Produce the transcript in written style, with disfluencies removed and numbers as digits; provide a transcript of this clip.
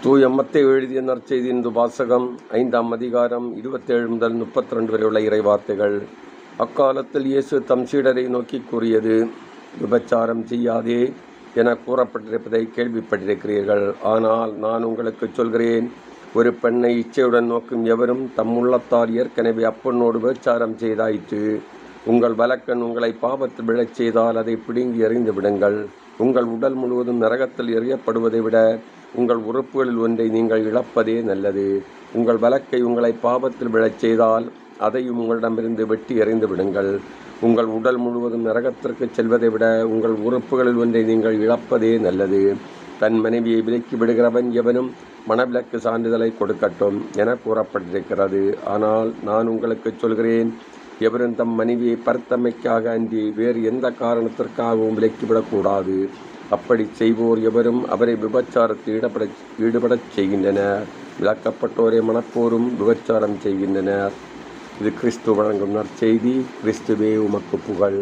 தூய மத்தேயு எழுதிய நற்செய்தியின் வாசகம் 5ஆம் அதிகாரம் 27 முதல் 32 வரை உள்ள இறைவார்த்தைகள். அக்காலத்தில் இயேசு தம் சீடரை நோக்கி கூறியது: விபச்சாரம் செய்யாதே என கூறப்பட்டிருப்பதை கேள்விப்பட்டிருக்கிறீர்கள். ஆனால் நான் உங்களுக்கு சொல்கிறேன், ஒரு பெண்ணை இச்சையுடன் நோக்கும் எவரும் தம் உள்ளத்தார் ஏற்கனவே அப்பெண்ணோடு விபச்சாரம் செய்தாயிற்று. உங்கள் வலக்கண் உங்களை பாவத்தில் விழச் செய்தால் அதை பிடுங்கி எறிந்து விடுங்கள். உங்கள் உடல் முழுவதும் நரகத்தில் எறியப்படுவதை விட உங்கள் உறுப்புகளில் ஒன்றை நீங்கள் இழப்பதே நல்லது. உங்கள் வலக்கை உங்களை பாவத்தில் விழச் செய்தால் அதையும் உங்களிடமிருந்து வெட்டி எறிந்து விடுங்கள். உங்கள் உடல் முழுவதும் நரகத்திற்கு செல்வதை விட உங்கள் உறுப்புகளில் ஒன்றை நீங்கள் இழப்பதே நல்லது. தன் மனைவியை விலக்கி விடுகிறவன் எவனும் மணவிலக்கு சான்றிதழை கொடுக்கட்டும் என கூறப்பட்டிருக்கிறது. ஆனால் நான் உங்களுக்கு சொல்கிறேன், எவரும் தம் மனைவியை பருத்தமைக்காக அன்றி வேறு எந்த காரணத்திற்காகவும் விலக்கிவிடக்கூடாது. அப்படி செய்வோர் எவரும் அவரை விபச்சாரத்தில் ஈடுபடச் செய்கின்றனர். விலக்கப்பட்டோரை மணப்போரும் விபச்சாரம் செய்கின்றனர். இது கிறிஸ்து வழங்கும் நற்செய்தி. கிறிஸ்துவே உமக்கு புகழ்.